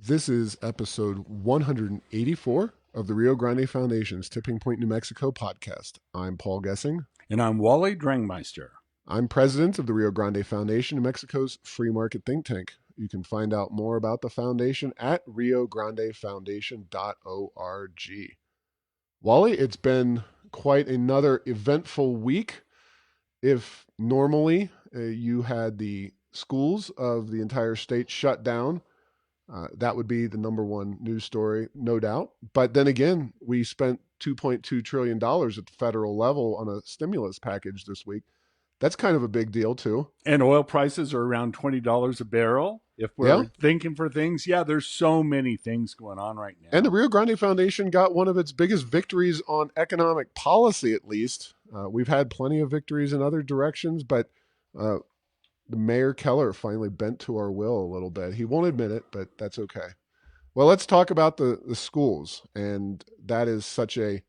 This is episode 184 of the Rio Grande Foundation's Tipping Point, New Mexico podcast. I'm Paul Gessing. And I'm Wally Drangmeister. I'm president of the Rio Grande Foundation, New Mexico's free market think tank. You can find out more about the foundation at riograndefoundation.org. Wally, it's been quite another eventful week. If normally you had the schools of the entire state shut down, that would be the number one news story, no doubt. But then again, we spent $2.2 trillion at the federal level on a stimulus package this week. That's kind of a big deal, too. And oil prices are around $20 a barrel. If Yeah. we're thinking for things, there's so many things going on right And the now. Rio Grande Foundation got one of its biggest victories on economic policy, at least. We've had plenty of victories in other directions, but uh, the Mayor Keller finally bent to our will a little bit. He won't admit it, but that's okay. Well, let's talk about the schools. And that is such a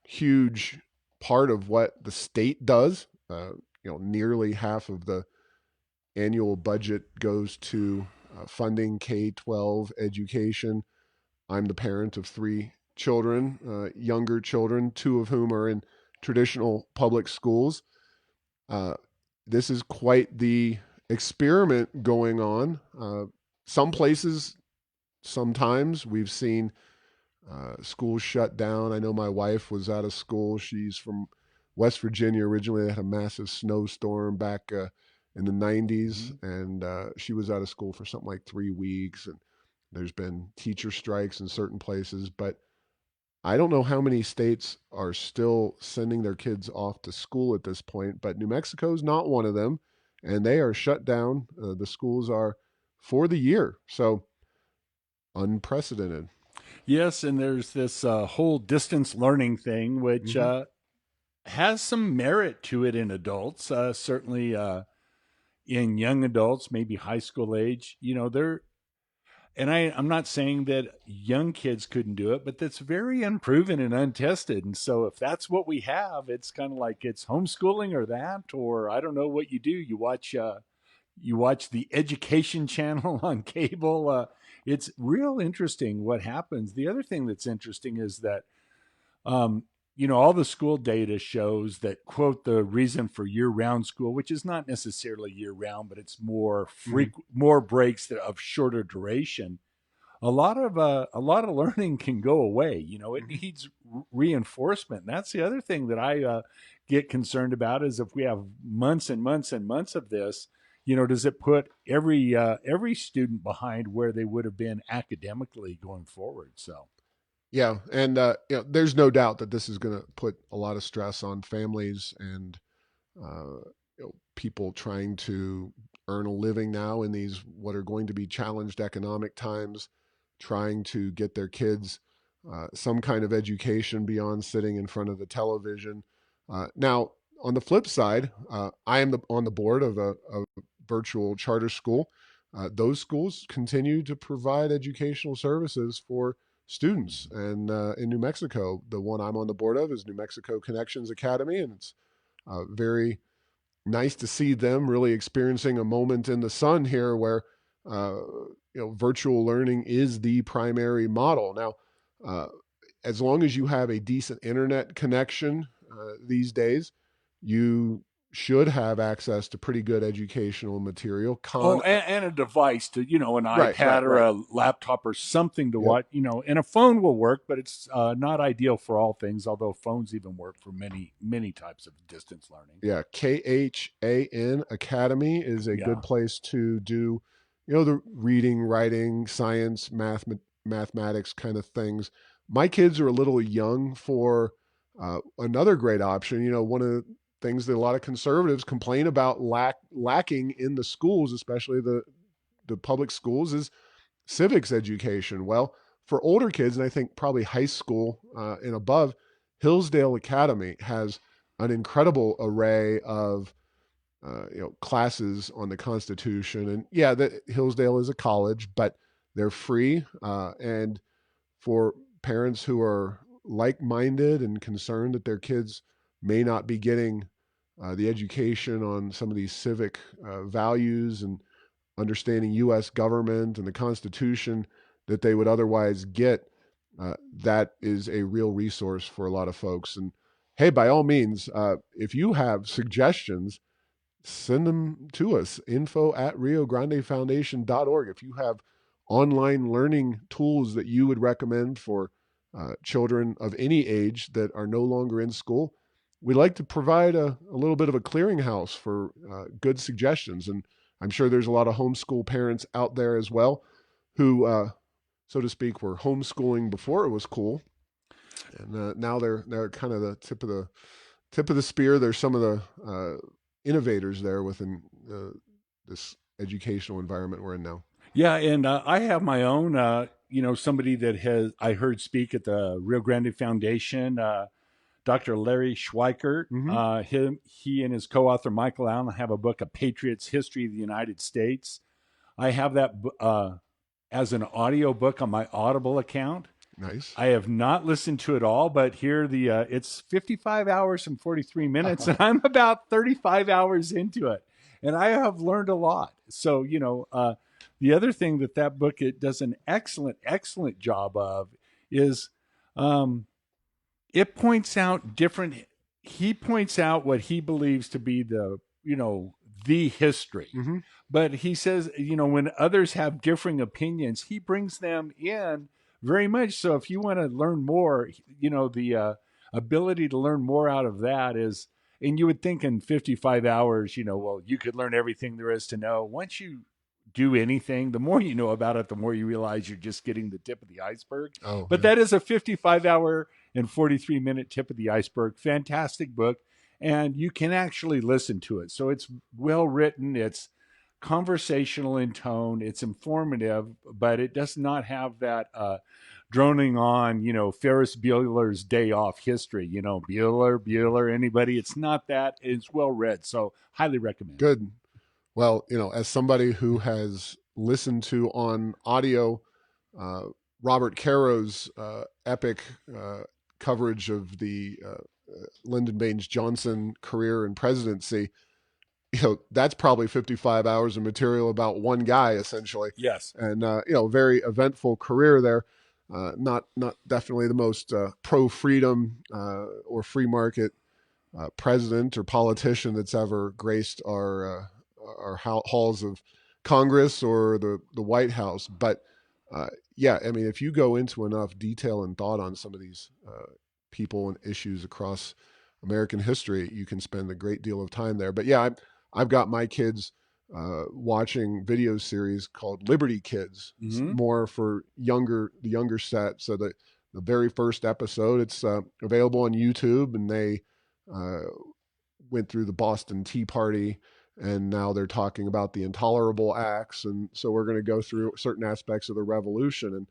huge part of what the state does. Nearly half of the annual budget goes to funding K-12 education. I'm the parent of three children, younger children, two of whom are in traditional public schools. Uh, this is quite the experiment going on. Some places, sometimes we've seen schools shut down. I know my wife was out of school. She's from West Virginia originally. They had a massive snowstorm back in the 90s, and she was out of school for something like 3 weeks. And there's been teacher strikes in certain places, but I don't know how many states are still sending their kids off to school at this point, but New Mexico's not one of them, and they are shut down. The schools are for the year. So unprecedented. Yes, and there's this whole distance learning thing, which Mm-hmm. has some merit to it in adults. Certainly in young adults, maybe high school age, they're and I'm not saying that young kids couldn't do it, but that's very unproven and untested. And so if that's what we have, it's kind of like it's homeschooling or that, or I don't know what you do. You watch the education channel on cable. It's real interesting what happens. The other thing that's interesting is that um, all the school data shows that, quote, the reason for year-round school, which is not necessarily year-round, but it's Mm-hmm. more breaks of shorter duration. A lot of learning can go away. It needs reinforcement. And that's the other thing that I get concerned about is if we have months and months and months of this. Does it put every student behind where they would have been academically going forward? So Yeah, and there's no doubt that this is going to put a lot of stress on families and people trying to earn a living now in these what are going to be challenged economic times, trying to get their kids some kind of education beyond sitting in front of the television. Now, on the flip side, I am on the board of a virtual charter school. Those schools continue to provide educational services for students. And in New Mexico, the one I'm on the board of is New Mexico Connections Academy, and it's very nice to see them really experiencing a moment in the sun here where uh, virtual learning is the primary model. Now, uh, as long as you have a decent internet connection these days, you should have access to pretty good educational material. Oh, and a device to, an Right, iPad right, or right. a laptop or something to Yep. watch, and a phone will work, but it's not ideal for all things, although phones even work for many, many types of distance learning. Yeah, KHAN Academy is a good Yeah. place to do, the reading, writing, science, mathematics kind of things. My kids are a little young for another great option. One of the things that a lot of conservatives complain about lacking in the schools, especially the public schools, is civics education. Well, for older kids, and I think probably high school and above, Hillsdale Academy has an incredible array of classes on the Constitution. And yeah, Hillsdale is a college, but they're free. And for parents who are like-minded and concerned that their kids may not be getting the education on some of these civic values and understanding U.S. government and the Constitution, that they would otherwise get, that is a real resource for a lot of folks. And hey, by all means, if you have suggestions, send them to us. Info at riograndefoundation.org. If you have online learning tools that you would recommend for children of any age that are no longer in school, we like to provide a little bit of a clearinghouse for good suggestions. And I'm sure there's a lot of homeschool parents out there as well who, so to speak, were homeschooling before it was cool, and now they're kind of the tip of the spear. There's some of the innovators there within this educational environment we're in now. Yeah, and I have my own. Somebody that has I heard speak at the Rio Grande Foundation. Dr. Larry Schweikert. Mm-hmm. He and his co-author Michael Allen have a book, A Patriot's History of the United States. I have that as an audio book on my Audible account. Nice. I have not listened to it all, but here it's 55 hours and 43 minutes, and I'm about 35 hours into it, and I have learned a lot. So the other thing that book it does an excellent job of is it points out different. He points out what he believes to be the history, Mm-hmm. but he says when others have differing opinions, he brings them in very much. So if you want to learn more, the ability to learn more out of that is, and you would think in 55 hours, well, you could learn everything there is to know. Once you do anything, the more you know about it, the more you realize you're just getting the tip of the iceberg. Oh, But yeah. that is a 55-hour and 43-minute tip of the iceberg. Fantastic book. And you can actually listen to it. So it's well written. It's conversational in tone. It's informative, but it does not have that droning on, Ferris Bueller's Day Off history, Bueller, anybody. It's not that. It's well read. So highly recommend. Good. Well, as somebody who has listened to on audio uh, Robert Caro's epic coverage of the Lyndon Baines Johnson career and presidency, that's probably 55 hours of material about one guy essentially, Yes. and very eventful career there. Not definitely the most pro freedom or free market president or politician that's ever graced our halls of Congress or the White House. But yeah, I mean, if you go into enough detail and thought on some of these people and issues across American history, you can spend a great deal of time there. But yeah, I've got my kids watching video series called Liberty Kids. It's Mm-hmm. more for the younger set. So the very first episode, it's available on YouTube, and they uh, went through the Boston Tea Party, and now they're talking about the intolerable acts. And so we're going to go through certain aspects of the revolution. And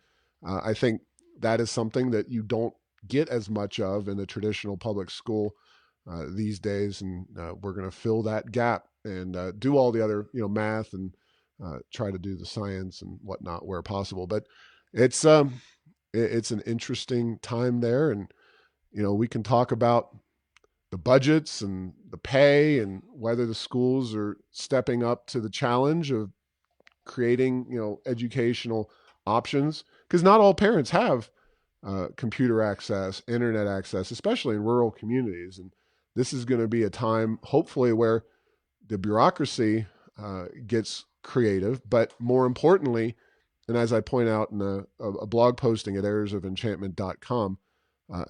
I think that is something that you don't get as much of in a traditional public school these days. And we're going to fill that gap and do all the other, math and try to do the science and whatnot where possible. But it's it's an interesting time there, and we can talk about the budgets and the pay and whether the schools are stepping up to the challenge of creating educational options, because not all parents have computer access, internet access, especially in rural communities. And this is going to be a time hopefully where the bureaucracy gets creative, but more importantly, and as I point out in a blog posting at heirsofenchantment.com,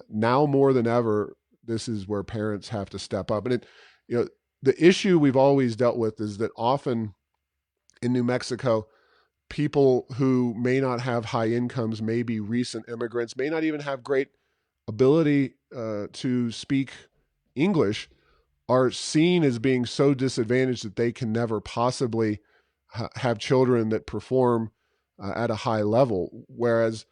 now more than ever, this is where parents have to step up. And the issue we've always dealt with is that often in New Mexico, people who may not have high incomes, may be recent immigrants, may not even have great ability to speak English, are seen as being so disadvantaged that they can never possibly have children that perform at a high level. Whereas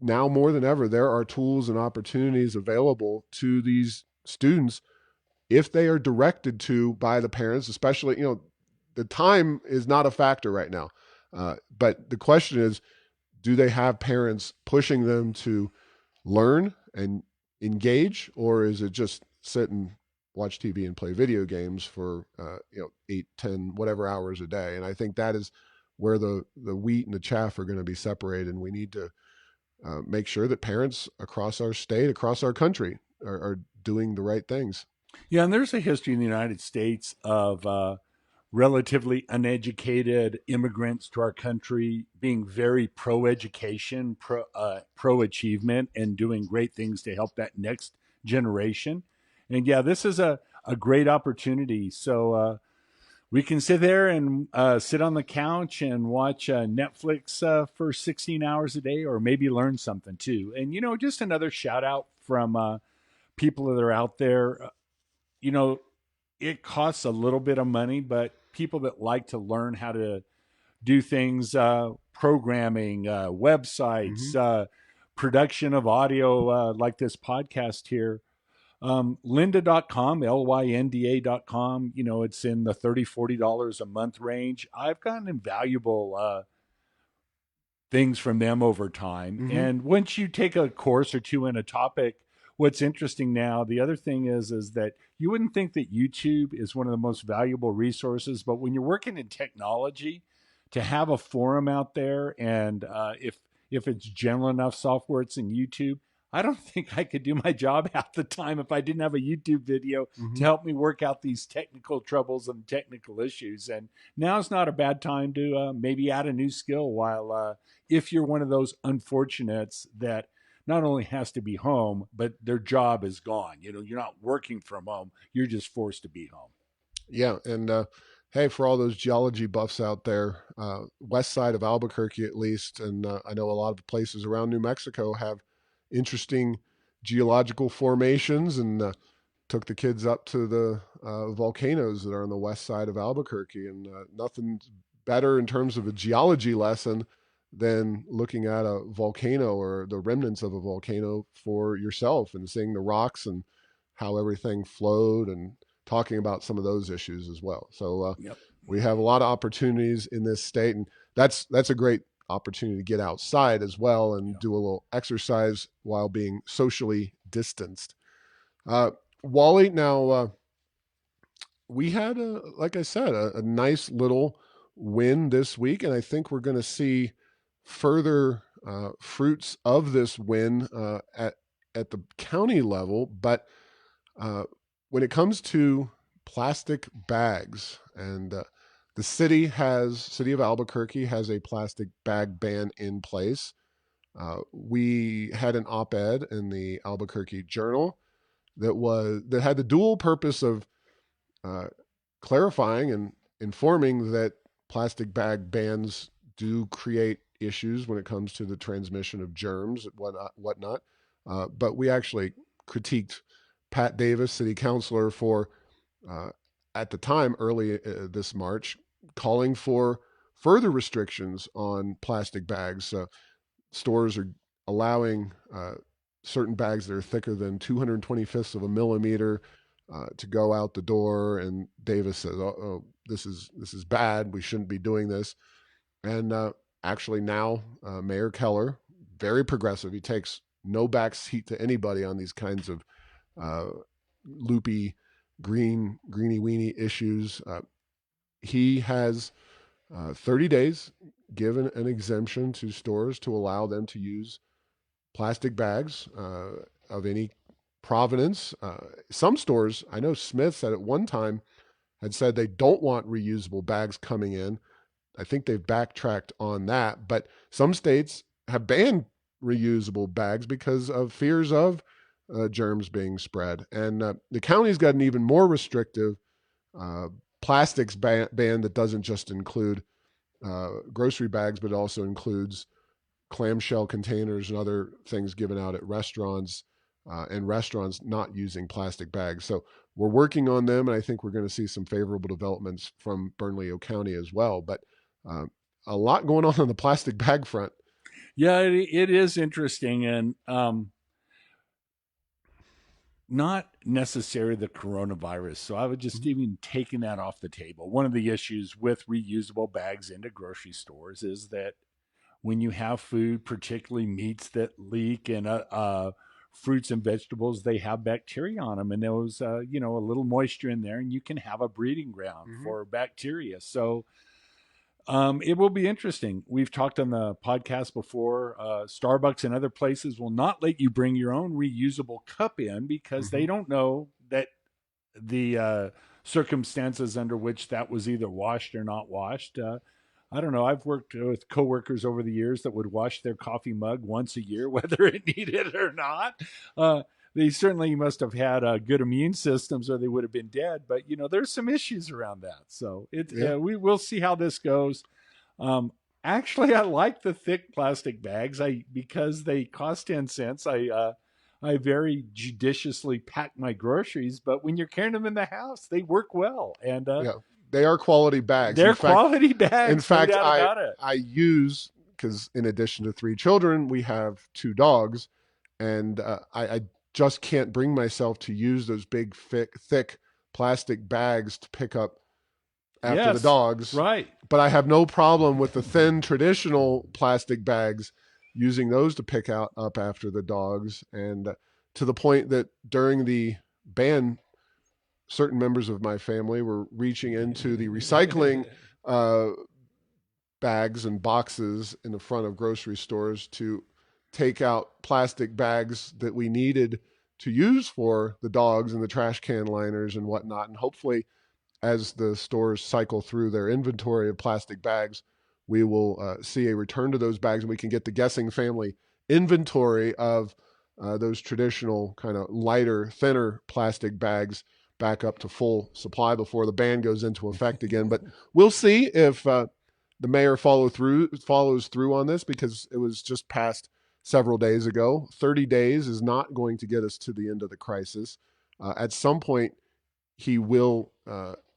now more than ever, there are tools and opportunities available to these students if they are directed to by the parents, especially, the time is not a factor right now. But the question is, do they have parents pushing them to learn and engage, or is it just sit and watch TV and play video games for 8, 10, whatever hours a day? And I think that is where the wheat and the chaff are going to be separated. And we need to make sure that parents across our state, across our country, are doing the right things. Yeah, and there's a history in the United States of relatively uneducated immigrants to our country being very pro education, pro achievement, and doing great things to help that next generation. And yeah, this is a great opportunity. So we can sit there and sit on the couch and watch Netflix for 16 hours a day, or maybe learn something too. And, just another shout out from people that are out there. You know, it costs a little bit of money, but people that like to learn how to do things, programming, Mm-hmm. websites, production of audio, like this podcast here, lynda.com, lynda.com, it's in the $30-$40 a month range. I've gotten invaluable things from them over time. Mm-hmm. And once you take a course or two in a topic, what's interesting now, the other thing is that you wouldn't think that YouTube is one of the most valuable resources, but when you're working in technology, to have a forum out there, and if it's general enough software, it's in YouTube. I don't think I could do my job half the time if I didn't have a YouTube video to Mm-hmm. help me work out these technical troubles and technical issues. And now's not a bad time to maybe add a new skill while if you're one of those unfortunates that not only has to be home, but their job is gone. You're not working from home. You're just forced to be home. Yeah, and hey, for all those geology buffs out there, west side of Albuquerque at least, and I know a lot of places around New Mexico have interesting geological formations, and took the kids up to the volcanoes that are on the west side of Albuquerque, and nothing better in terms of a geology lesson than looking at a volcano or the remnants of a volcano for yourself and seeing the rocks and how everything flowed and talking about some of those issues as well. So Yep. we have a lot of opportunities in this state, and that's a great opportunity to get outside as well and Yeah. do a little exercise while being socially distanced. Uh, Wally, now we had like I said, a nice little win this week, and I think we're going to see further fruits of this win at the county level. But uh, when it comes to plastic bags, and the city of Albuquerque has a plastic bag ban in place. We had an op-ed in the Albuquerque Journal that had the dual purpose of uh, clarifying and informing that plastic bag bans do create issues when it comes to the transmission of germs and whatnot. But we actually critiqued Pat Davis, city councilor, for uh, at the time early this March, calling for further restrictions on plastic bags. Stores are allowing certain bags that are thicker than 225ths of a millimeter to go out the door. And Davis says, "Oh, this is bad. We shouldn't be doing this." And actually, now Mayor Keller, very progressive, he takes no back seat to anybody on these kinds of uh, loopy, greeny weeny issues. He has 30 days given an exemption to stores to allow them to use plastic bags of any provenance. Some stores, I know Smith's at one time had said they don't want reusable bags coming in. I think they've backtracked on that, but some states have banned reusable bags because of fears of germs being spread. And the county's got an even more restrictive uh, plastics ban that doesn't just include grocery bags, but also includes clamshell containers and other things given out at restaurants, and restaurants not using plastic bags. So we're working on them, and I think we're going to see some favorable developments from Bernalillo County as well. But uh, a lot going on the plastic bag front. Yeah, it is interesting, and not necessarily the coronavirus. So I would just Mhm. even taking that off the table. One of the issues with reusable bags into grocery stores is that when you have food, particularly meats that leak, and fruits and vegetables, they have bacteria on them, and those, a little moisture in there, and you can have a breeding ground Mhm. for bacteria. So It will be interesting. We've talked on the podcast before. Starbucks and other places will not let you bring your own reusable cup in because Hmm. they don't know that the circumstances under which that was either washed or not washed. I don't know. I've worked with coworkers over the years that would wash their coffee mug once a year, whether it needed it or not. They certainly must have had good immune systems, or they would have been dead. But there's some issues around that. So Yeah. we will see how this goes. Um, Actually, I like the thick plastic bags. Because they cost 10 cents. I very judiciously pack my groceries, but when you're carrying them in the house, they work well, and Yeah. They are quality bags. they're quality In bags, no fact, doubt about it. I use, because in addition to three children, we have two dogs, and I just can't bring myself to use those big, thick plastic bags to pick up after the Yes, dogs. right. But I have no problem with the thin traditional plastic bags, using those to pick out up after the dogs, and to the point that during the ban, certain members of my family were reaching into the recycling uh, bags and boxes in the front of grocery stores to take out plastic bags that we needed to use for the dogs and the trash can liners and whatnot. And hopefully, as the stores cycle through their inventory of plastic bags, we will see a return to those bags, and we can get the Guessing family inventory of those traditional kind of lighter, thinner plastic bags back up to full supply before the ban goes into effect again. But we'll see if the mayor follows through on this, because it was just passed several days ago. 30 days is not going to get us to the end of the crisis. At some point, he will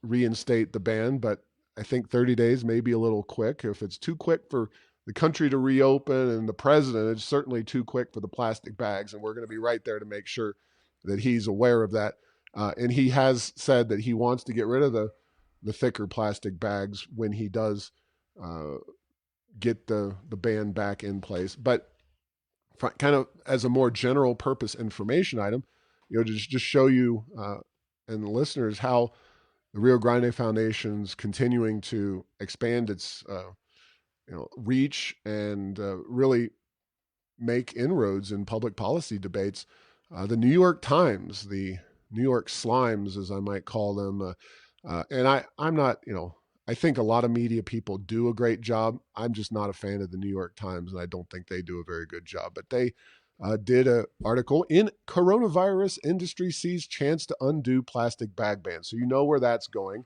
reinstate the ban, but I think 30 days may be a little quick. If it's too quick for the country to reopen and the president, it's certainly too quick for the plastic bags. And we're going to be right there to make sure that he's aware of that. And he has said that he wants to get rid of the thicker plastic bags when he does uh, get the ban back in place. But kind of as a more general purpose information item, just show you and the listeners how the Rio Grande Foundation's continuing to expand its reach and really make inroads in public policy debates. The New York Times, the New York Slimes, as I might call them, and I'm not, I think a lot of media people do a great job. I'm just not a fan of the New York Times, and I don't think they do a very good job. But they did an article in Coronavirus Industry Sees Chance to Undo Plastic Bag Ban. So you know where that's going.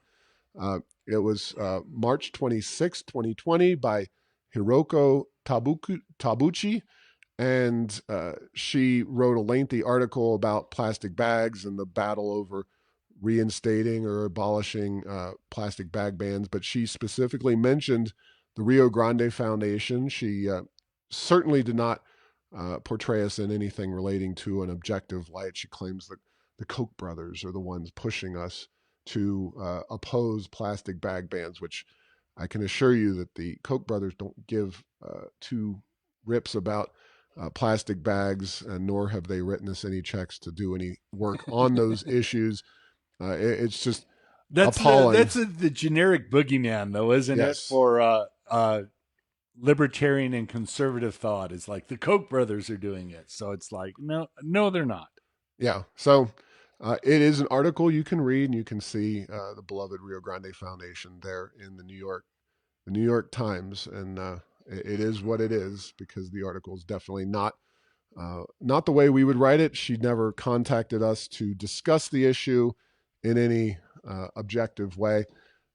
It was March 26, 2020, by Hiroko Tabuchi, and she wrote a lengthy article about plastic bags and the battle over reinstating or abolishing plastic bag bans. But she specifically mentioned the Rio Grande Foundation. She certainly did not portray us in anything relating to an objective light. She claims that the Koch brothers are the ones pushing us to oppose plastic bag bans, which I can assure you that the Koch brothers don't give two rips about plastic bags, and nor have they written us any checks to do any work on those issues. It's just appalling. The generic boogeyman, though, isn't it? Yes. For libertarian and conservative thought is like the Koch brothers are doing it, so it's like no, they're not. Yeah. So it is an article you can read, and you can see the beloved Rio Grande Foundation there in the New York Times, and it is what it is, because the article is definitely not the way we would write it. She never contacted us to discuss the issue in any objective way.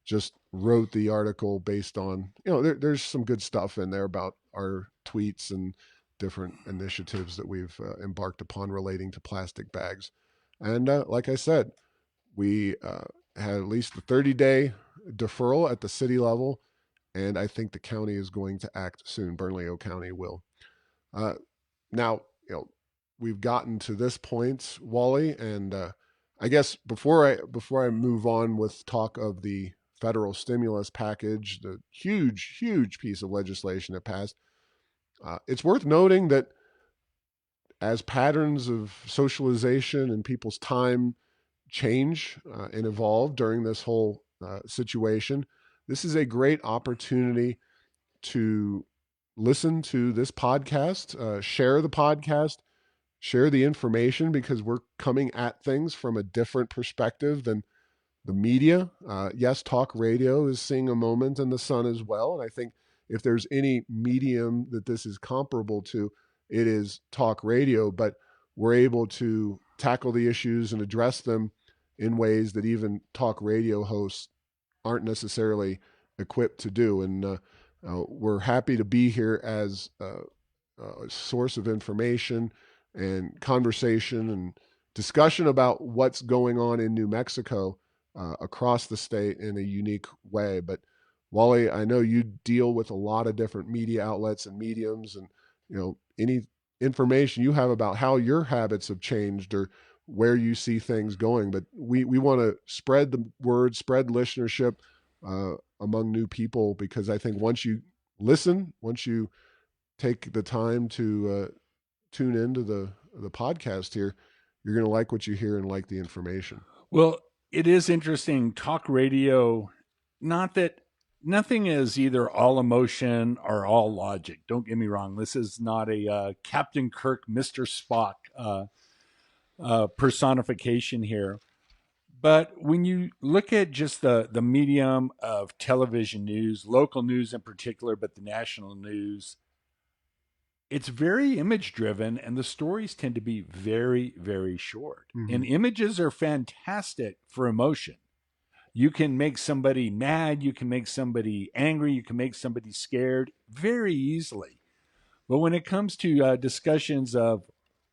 Just wrote the article based on, there's some good stuff in there about our tweets and different initiatives that we've embarked upon relating to plastic bags. And like I said, we had at least a 30-day deferral at the city level, and I think the county is going to act soon. Bernalillo County will. Uh, Now, we've gotten to this point, Wally, and I guess before I move on with talk of the federal stimulus package, the huge piece of legislation that passed, it's worth noting that as patterns of socialization and people's time change and evolve during this whole situation, this is a great opportunity to listen to this podcast, share the podcast, share the information, because we're coming at things from a different perspective than the media. Yes, talk radio is seeing a moment in the sun as well. And I think if there's any medium that this is comparable to, it is talk radio, but we're able to tackle the issues and address them in ways that even talk radio hosts aren't necessarily equipped to do. And we're happy to be here as a source of information and conversation and discussion about what's going on in New Mexico across the state in a unique way. But Wally, I know you deal with a lot of different media outlets and mediums, and any information you have about how your habits have changed or where you see things going. But we want to spread the word, spread listenership among new people, because I think once you listen, once you take the time to tune into the podcast here, you're going to like what you hear and like the information. Well, it is interesting. Talk radio, not that nothing is either all emotion or all logic. Don't get me wrong. This is not a Captain Kirk, Mr. Spock personification here. But when you look at just the medium of television news, local news in particular, but the national news, it's very image driven, and the stories tend to be very, very short. Mm-hmm. And images are fantastic for emotion. You can make somebody mad, you can make somebody angry, you can make somebody scared very easily. But when it comes to discussions of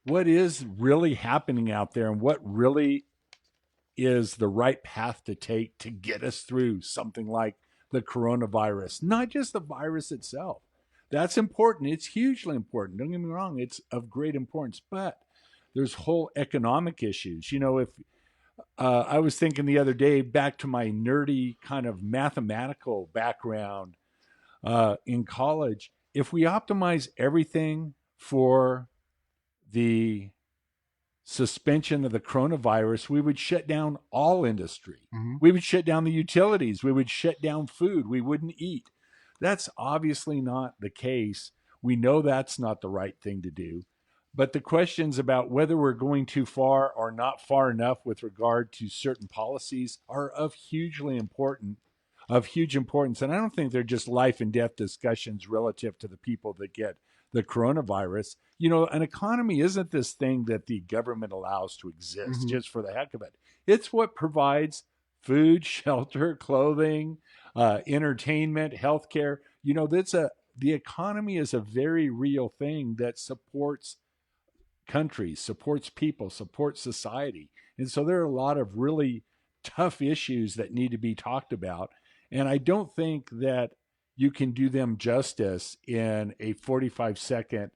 what is really happening out there and what really is the right path to take to get us through something like the coronavirus, not just the virus itself. That's important. It's hugely important. Don't get me wrong, it's of great importance. But there's whole economic issues. If I was thinking the other day back to my nerdy kind of mathematical background in college, if we optimize everything for the suspension of the coronavirus, we would shut down all industry. Mm-hmm. We would shut down the utilities. We would shut down food. We wouldn't eat. That's obviously not the case. We know that's not the right thing to do. But the questions about whether we're going too far or not far enough with regard to certain policies are of huge importance. And I don't think they're just life and death discussions relative to the people that get the coronavirus. An economy isn't this thing that the government allows to exist Mm-hmm. just for the heck of it. It's what provides food, shelter, clothing, entertainment, healthcare. The economy is a very real thing that supports countries, supports people, supports society. And so there are a lot of really tough issues that need to be talked about. And I don't think that you can do them justice in a 45-second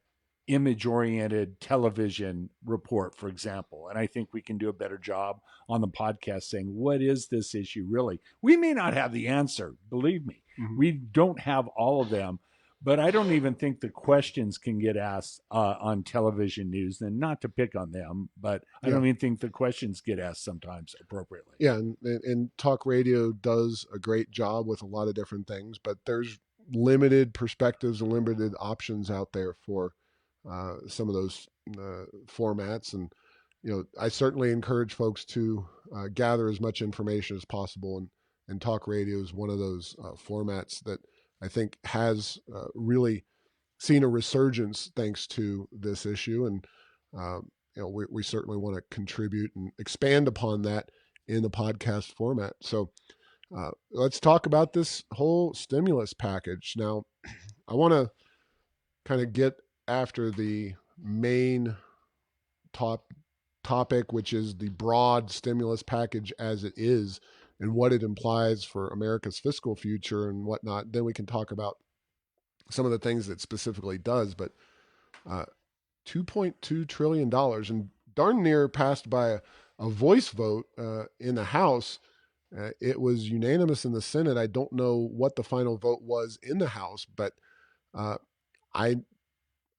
image oriented television report, for example. And I think we can do a better job on the podcast saying, what is this issue really? We may not have the answer, believe me. Mm-hmm. We don't have all of them, but I don't even think the questions can get asked on television news. And not to pick on them, but I Yeah. don't even think the questions get asked sometimes appropriately. Yeah, and talk radio does a great job with a lot of different things, but there's limited perspectives and limited options out there for some of those formats. And I certainly encourage folks to gather as much information as possible, and talk radio is one of those formats that I think has really seen a resurgence thanks to this issue. And we certainly want to contribute and expand upon that in the podcast format. So let's talk about this whole stimulus package. Now, I want to kind of get after the main topic, which is the broad stimulus package as it is and what it implies for America's fiscal future and whatnot. Then we can talk about some of the things that specifically does. But uh, $2.2 trillion and darn near passed by a voice vote in the House. It was unanimous in the Senate. I don't know what the final vote was in the House, but uh, I,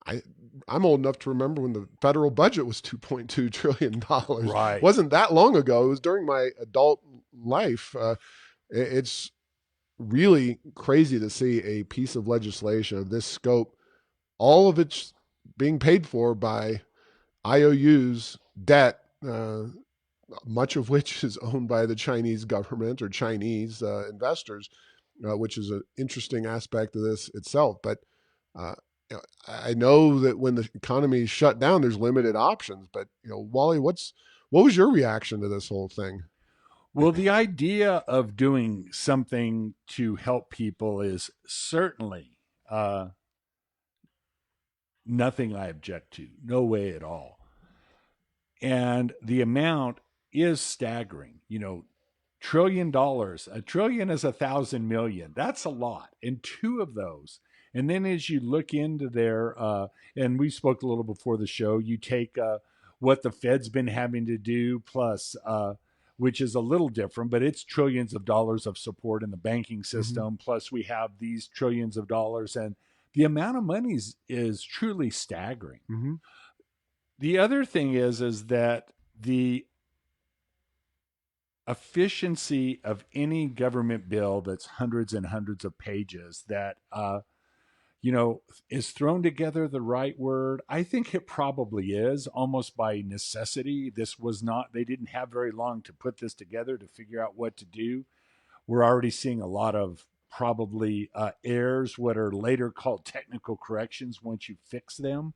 I, I'm old enough to remember when the federal budget was $2.2 trillion. Right. Wasn't that long ago. It was during my adult life. It's really crazy to see a piece of legislation of this scope, all of it's being paid for by IOUs debt, much of which is owned by the Chinese government or Chinese investors, which is an interesting aspect of this itself. But uh, I know that when the economy is shut down, there's limited options. But Wally, what was your reaction to this whole thing? Well, the idea of doing something to help people is certainly nothing I object to. No way at all. And the amount is staggering. $1 trillion. A trillion is 1,000 million. That's a lot. And two of those. And then as you look into there, and we spoke a little before the show, you take what the Fed's been having to do, plus, which is a little different, but it's trillions of dollars of support in the banking Mm-hmm. system. Plus, we have these trillions of dollars, and the amount of money is truly staggering. Mm-hmm. The other thing is that the efficiency of any government bill that's hundreds and hundreds of pages that is thrown together the right word? I think it probably is, almost by necessity. This was not, they didn't have very long to put this together to figure out what to do. We're already seeing a lot of probably errors, what are later called technical corrections once you fix them.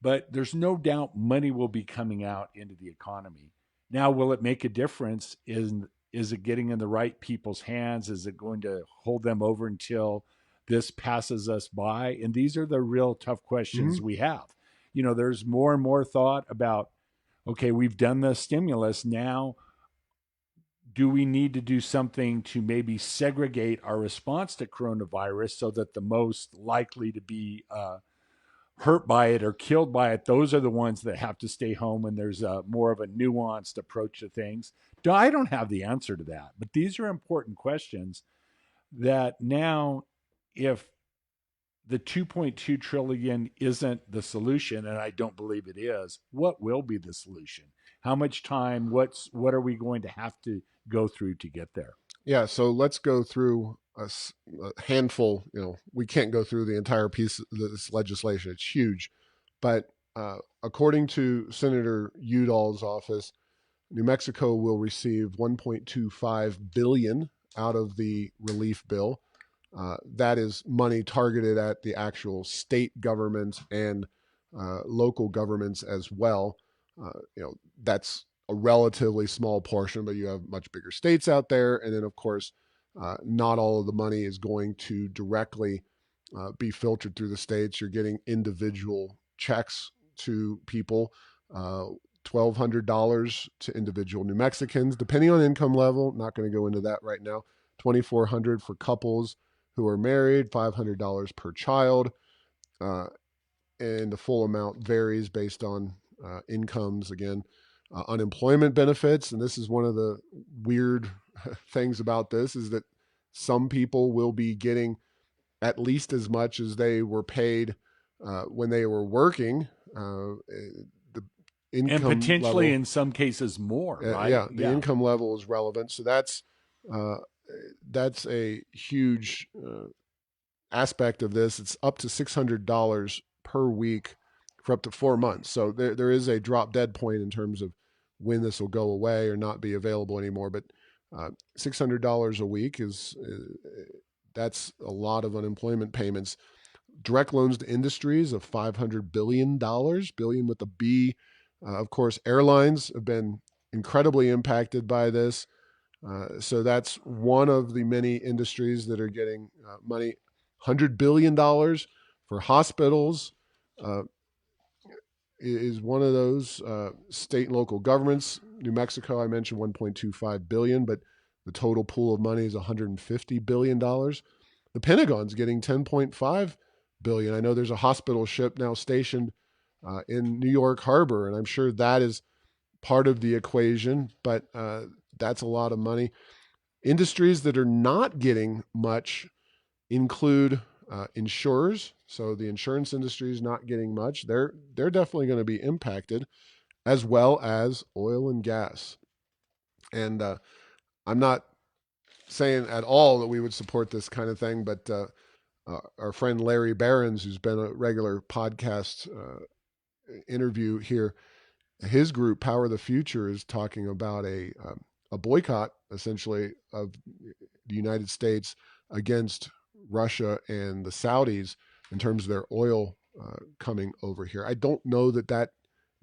But there's no doubt money will be coming out into the economy. Now, will it make a difference? Is it getting in the right people's hands? Is it going to hold them over until this passes us by? And these are the real tough Mm-hmm. questions we have. There's more and more thought about, okay, we've done the stimulus. Now, do we need to do something to maybe segregate our response to coronavirus so that the most likely to be hurt by it or killed by it, those are the ones that have to stay home, and there's a more of a nuanced approach to things. I don't have the answer to that, but these are important questions that now, if the 2.2 trillion isn't the solution, and I don't believe it is, what will be the solution? How much time, what are we going to have to go through to get there? Yeah, so let's go through a handful. We can't go through the entire piece of this legislation; it's huge. But according to Senator Udall's office, New Mexico will receive 1.25 billion out of the relief bill. That is money targeted at the actual state government and local governments as well. That's a relatively small portion, but you have much bigger states out there, and then of course, not all of the money is going to directly be filtered through the states. You're getting individual checks to people. $1,200 to individual New Mexicans, depending on income level. Not going to go into that right now. $2,400 for couples who are married. $500 per child, uh, and the full amount varies based on incomes. Again, unemployment benefits, and this is one of the weird things about this is that some people will be getting at least as much as they were paid when they were working. The And income potentially level, in some cases more, right? yeah, the Yeah. income level is relevant. So uh, that's a huge aspect of this. It's up to $600 per week for up to 4 months. So there is a drop dead point in terms of when this will go away or not be available anymore. But $600 a week that's a lot of unemployment payments. Direct loans to industries of $500 billion, billion with a B. Of course, airlines have been incredibly impacted by this. So that's one of the many industries that are getting money. $100 billion for hospitals uh, is one of those. State and local governments. New Mexico, I mentioned 1.25 billion, but the total pool of money is $150 billion. The Pentagon's getting 10.5 billion. I know there's a hospital ship now stationed in New York Harbor, and I'm sure that is part of the equation. But that's a lot of money. Industries that are not getting much include insurers. So the insurance industry is not getting much. They're definitely going to be impacted, as well as oil and gas. And I'm not saying at all that we would support this kind of thing, but our friend Larry Barons, who's been a regular podcast interview here, his group Power of the Future is talking about a boycott essentially of the United States against Russia and the Saudis in terms of their oil coming over here. I don't know that that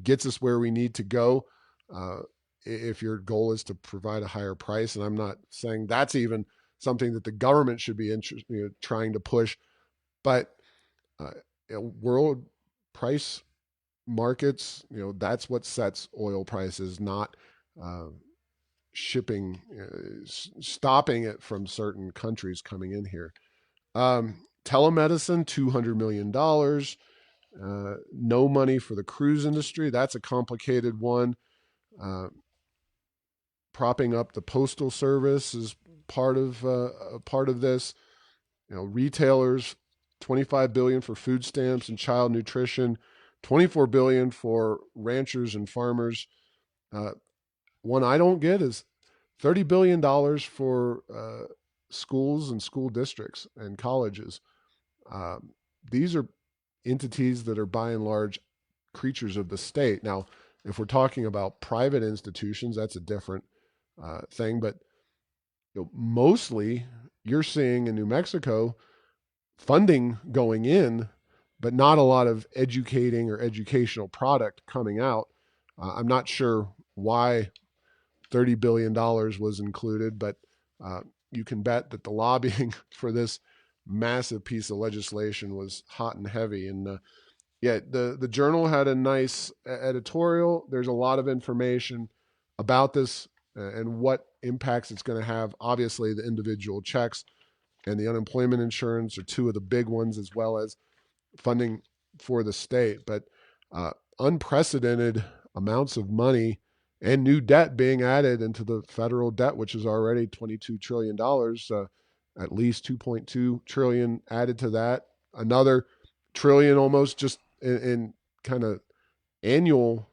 gets us where we need to go. Uh, if your goal is to provide a higher price, and I'm not saying that's even something that the government should be trying to push, but uh, world price markets, that's what sets oil prices, not uh, shipping, stopping it from certain countries coming in here. Telemedicine, $200 million. No money for the cruise industry. That's a complicated one. Uh, Propping up the postal service is part of this. Retailers, 25 billion for food stamps and child nutrition, 24 billion for ranchers and farmers. Uh, One I don't get is $30 billion for schools and school districts and colleges. Um, these are entities that are by and large creatures of the state. Now, if we're talking about private institutions, that's a different thing. But mostly, you're seeing in New Mexico funding going in, but not a lot of educating or educational product coming out. I'm not sure why $30 billion was included, but uh, you can bet that the lobbying for this massive piece of legislation was hot and heavy. And yeah, the journal had a nice editorial. There's a lot of information about this and what impacts it's going to have. Obviously, the individual checks and the unemployment insurance are two of the big ones, as well as funding for the state. But uh, unprecedented amounts of money and new debt being added into the federal debt, which is already $22 trillion. At least 2.2 trillion added to that. Another trillion almost just in kind of annual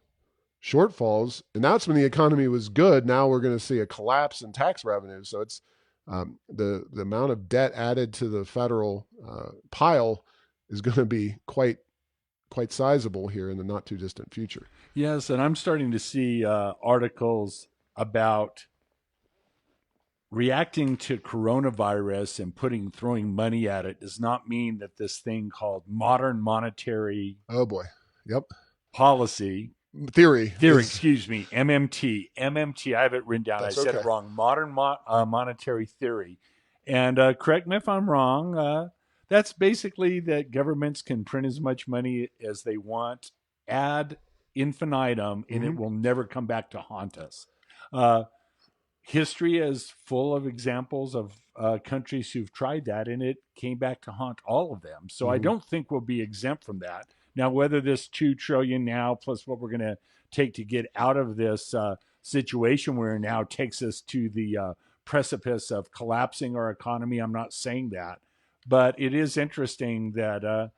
shortfalls, and that's when the economy was good. Now we're going to see a collapse in tax revenue. So it's the amount of debt added to the federal pile is going to be quite sizable here in the not too distant future. Yes, and I'm starting to see articles about reacting to coronavirus and throwing money at it does not mean that this thing called modern monetary Oh boy, yep. policy Theory theory, is excuse me, MMT. I have it written down. I that's said okay. it wrong. Modern monetary theory. And correct me if I'm wrong. That's basically that governments can print as much money as they want ad infinitum, and it Mm-hmm. will never come back to haunt us. Uh, History is full of examples of countries who've tried that, and it came back to haunt all of them. So I Mm-hmm. don't think we'll be exempt from that. Now, whether this 2 trillion now plus what we're going to take to get out of this situation we're in now takes us to the precipice of collapsing our economy, I'm not saying that, but it is interesting that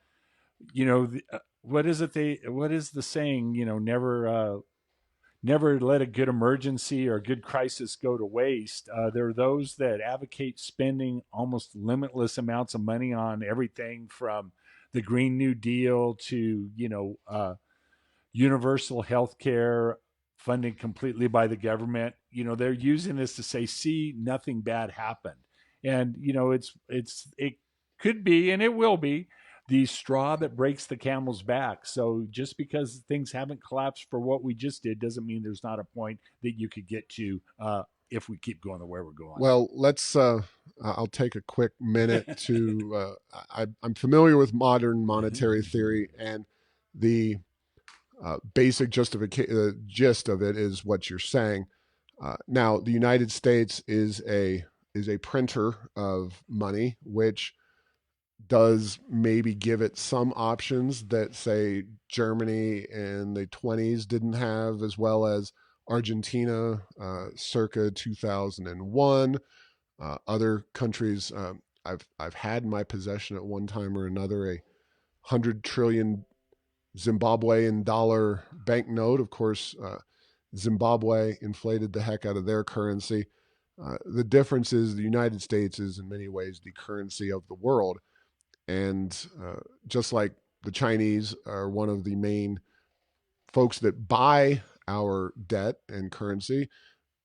what is it they what is the saying? Never let a good emergency or a good crisis go to waste. There are those that advocate spending almost limitless amounts of money on everything from the Green New Deal to, universal health care funded completely by the government. They're using this to say, see, nothing bad happened. And, it could be, and it will be, the straw that breaks the camel's back. So just because things haven't collapsed for what we just did doesn't mean there's not a point that you could get to if we keep going the way we're going. Well, let's. I'll take a quick minute to. I'm familiar with modern monetary theory, and the basic gist of it is what you're saying. Now, the United States is a printer of money, which does maybe give it some options that, say, Germany in the 20s didn't have, as well as Argentina circa 2001. Other countries, I've had in my possession at one time or another a 100 trillion Zimbabwean dollar banknote. Of course, Zimbabwe inflated the heck out of their currency. The difference is the United States is in many ways the currency of the world, and just like the Chinese are one of the main folks that buy our debt and currency,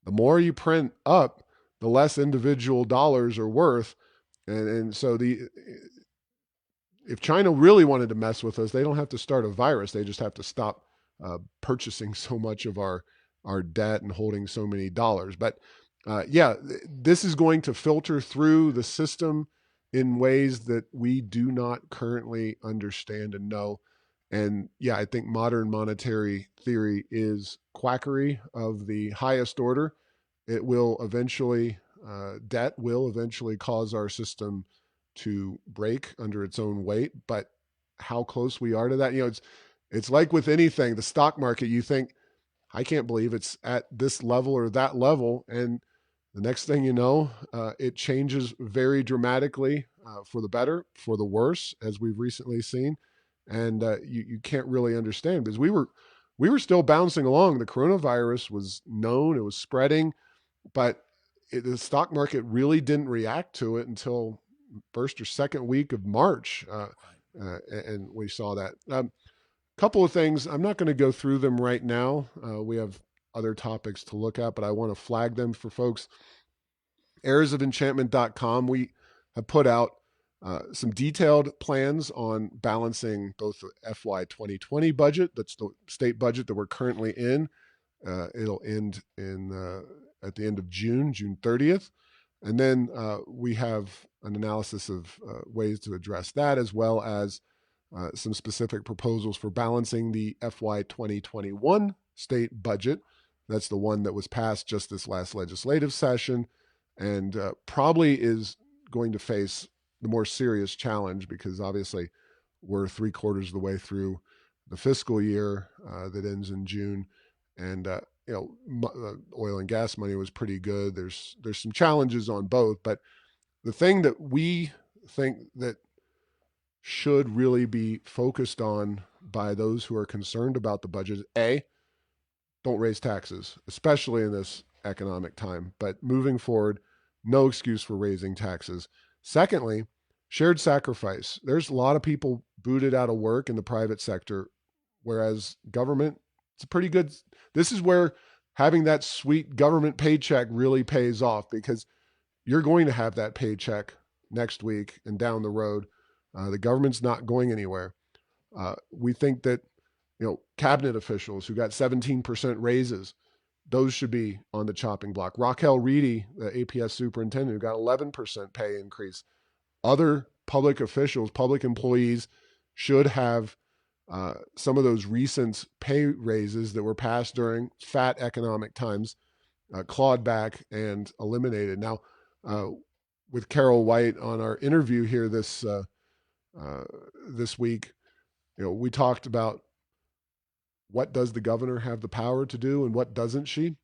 the more you print up, the less individual dollars are worth. And so the if China really wanted to mess with us, they don't have to start a virus. They just have to stop purchasing so much of our debt and holding so many dollars. But yeah, this is going to filter through the system in ways that we do not currently understand and know. And yeah, I think modern monetary theory is quackery of the highest order. It will eventually, debt will eventually cause our system to break under its own weight. But how close we are to that, it's like with anything, the stock market. You think, I can't believe it's at this level or that level, and the next thing you know, it changes very dramatically for the better, for the worse, as we've recently seen, and you can't really understand because we were still bouncing along. The coronavirus was known; it was spreading, but the stock market really didn't react to it until first or second week of March, and we saw that. Couple of things. I'm not going to go through them right now. We have other topics to look at, but I want to flag them for folks. Heirsoфenchantment.com. We have put out some detailed plans on balancing both the FY 2020 budget, that's the state budget that we're currently in. It'll end in at the end of June, June 30th. And then we have an analysis of ways to address that, as well as some specific proposals for balancing the FY 2021 state budget. That's the one that was passed just this last legislative session, and probably is going to face the more serious challenge because obviously we're three-quarters of the way through the fiscal year that ends in June, and oil and gas money was pretty good. There's some challenges on both, but the thing that we think that should really be focused on by those who are concerned about the budget. A, don't raise taxes, especially in this economic time. But moving forward, no excuse for raising taxes. Secondly, shared sacrifice. There's a lot of people booted out of work in the private sector, whereas government, it's a pretty good. This is where having that sweet government paycheck really pays off because you're going to have that paycheck next week and down the road. The government's not going anywhere. We think that cabinet officials who got 17% raises, those should be on the chopping block. Raquel Reedy, the APS superintendent, who got 11% pay increase. Other public officials, public employees, should have some of those recent pay raises that were passed during fat economic times clawed back and eliminated. Now, with Carol White on our interview here this week, we talked about what does the governor have the power to do and what doesn't she.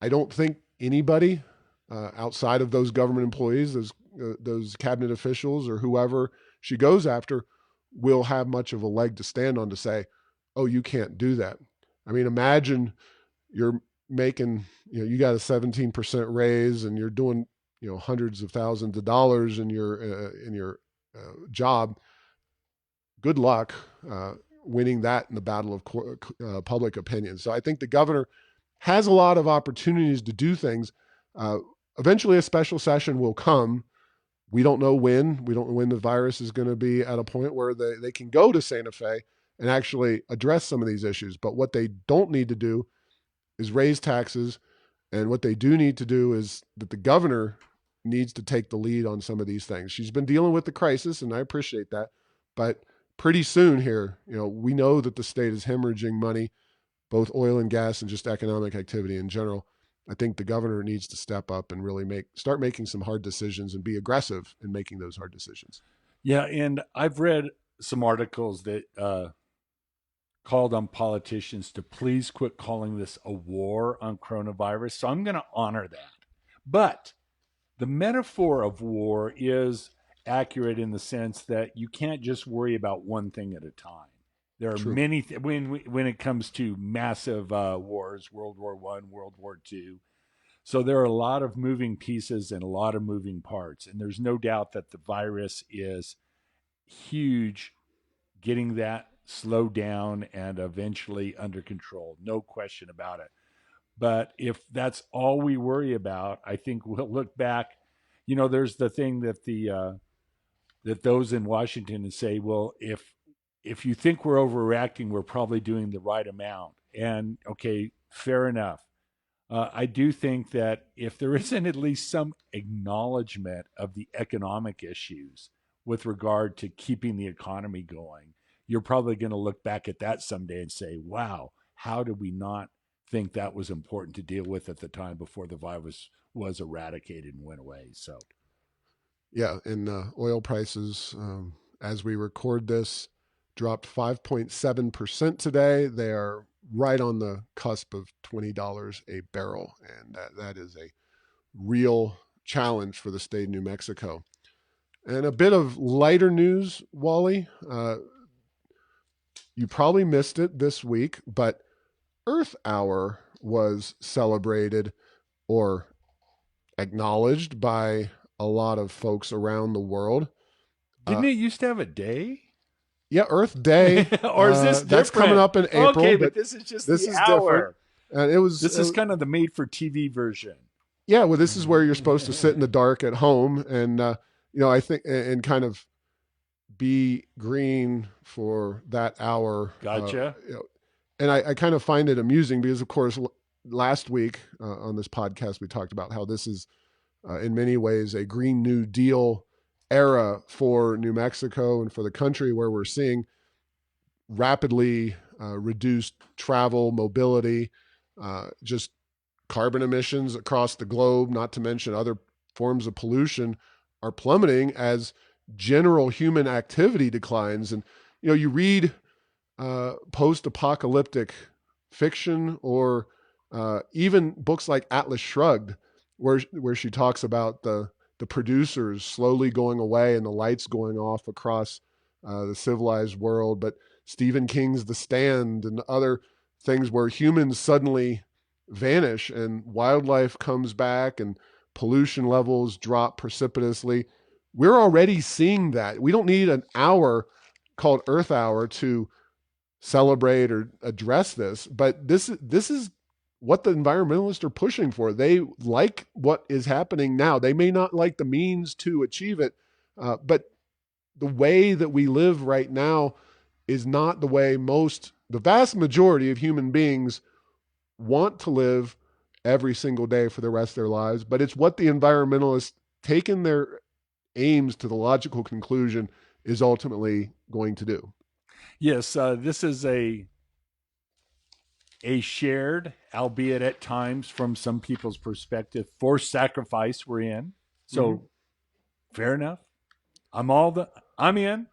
I don't think anybody outside of those government employees, those cabinet officials, or whoever she goes after, will have much of a leg to stand on to say, "Oh, you can't do that." I mean, imagine you're making, you got a 17% raise, and you're doing, hundreds of thousands of dollars in your job. Good luck winning that in the battle of public opinion. So I think the governor has a lot of opportunities to do things. Eventually, a special session will come. We don't know when. We don't know when the virus is going to be at a point where they can go to Santa Fe and actually address some of these issues. But what they don't need to do is raise taxes. And what they do need to do is that the governor needs to take the lead on some of these things. She's been dealing with the crisis, and I appreciate that. But pretty soon here, we know that the state is hemorrhaging money, both oil and gas and just economic activity in general. I think the governor needs to step up and really start making some hard decisions and be aggressive in making those hard decisions. Yeah, and I've read some articles that called on politicians to please quit calling this a war on coronavirus. So I'm going to honor that. But the metaphor of war is accurate in the sense that you can't just worry about one thing at a time. There are True. many when it comes to massive wars, World War I, World War II. So there are a lot of moving pieces and a lot of moving parts. And there's no doubt that the virus is huge, getting that slowed down and eventually under control. No question about it. But if that's all we worry about, I think we'll look back. There's the thing that that those in Washington say, well, if you think we're overreacting, we're probably doing the right amount. And okay, fair enough. I do think that if there isn't at least some acknowledgement of the economic issues with regard to keeping the economy going, you're probably going to look back at that someday and say, wow, how did we not think that was important to deal with at the time before the virus was eradicated and went away? So, Yeah, and oil prices, as we record this, dropped 5.7% today. They are right on the cusp of $20 a barrel, and that is a real challenge for the state of New Mexico. And a bit of lighter news, Wally. You probably missed it this week, but Earth Hour was celebrated or acknowledged by a lot of folks around the world. didn't it used to have a day? Yeah, Earth Day. Or is this That's coming different? up in April, Okay, but but this is just this the is different. hour. And it was, This is kind of the made for TV version. yeah. Well, this is where you're supposed to sit in the dark at home, and I think, and kind of be green for that hour. Gotcha. And I kind of find it amusing because, of course, last week on this podcast we talked about how this is, in many ways, a Green New Deal era for New Mexico and for the country, where we're seeing rapidly reduced travel, mobility, just carbon emissions across the globe, not to mention other forms of pollution, are plummeting as general human activity declines. And, you read post-apocalyptic fiction or even books like Atlas Shrugged, where she talks about the producers slowly going away and the lights going off across the civilized world. But Stephen King's The Stand and other things where humans suddenly vanish and wildlife comes back and pollution levels drop precipitously. We're already seeing that. We don't need an hour called Earth Hour to celebrate or address this, but this is what the environmentalists are pushing for. They like what is happening now. They may not like the means to achieve it, but the way that we live right now is not the way the vast majority of human beings want to live every single day for the rest of their lives. But it's what the environmentalists, taking their aims to the logical conclusion, is ultimately going to do. Yes, this is a shared, albeit at times from some people's perspective, forced sacrifice we're in. So Mm-hmm. fair enough. I'm in.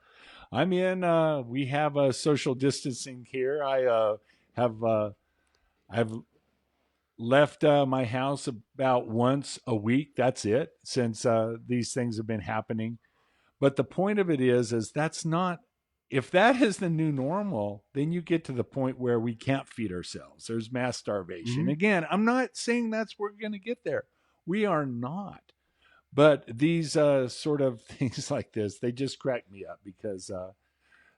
I'm in. We have a social distancing here. I've left my house about once a week. That's it since these things have been happening. But the point of it is that's not, if that is the new normal, then you get to the point where we can't feed ourselves. There's mass starvation. Mm-hmm. Again, I'm not saying that's where we're going to get there. We are not. But these sort of things like this, they just crack me up because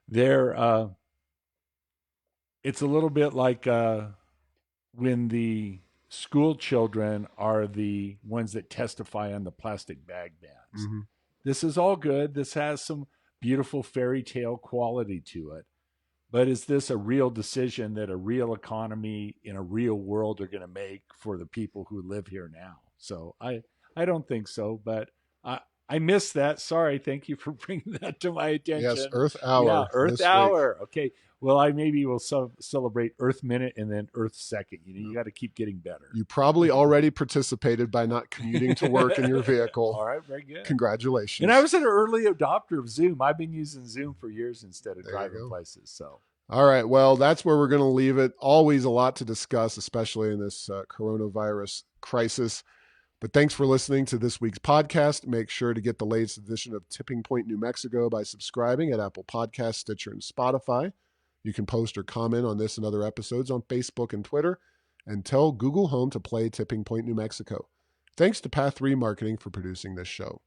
they're, it's a little bit like when the school children are the ones that testify on the plastic bag bans. Mm-hmm. This is all good. This has some beautiful fairy tale quality to it. But is this a real decision that a real economy in a real world are going to make for the people who live here now? So I don't think so, but I missed that. Sorry. Thank you for bringing that to my Yes, attention. Earth Yeah, Hour Earth this week. Hour. Okay. Well, I maybe will celebrate Earth Minute and then Earth Second. You Yeah. got to keep getting better. You probably already participated by not commuting to work in your vehicle. All right, very good. And I Congratulations. was an early adopter of Zoom. I've been using Zoom for years instead of There you driving go. places. So All right. Well, that's where we're going to leave it. Always a lot to discuss, especially in this coronavirus crisis. But thanks for listening to this week's podcast. Make sure to get the latest edition of Tipping Point New Mexico by subscribing at Apple Podcasts, Stitcher, and Spotify. You can post or comment on this and other episodes on Facebook and Twitter. and tell Google Home to play Tipping Point, New Mexico. Thanks to Path 3 Marketing for producing this show.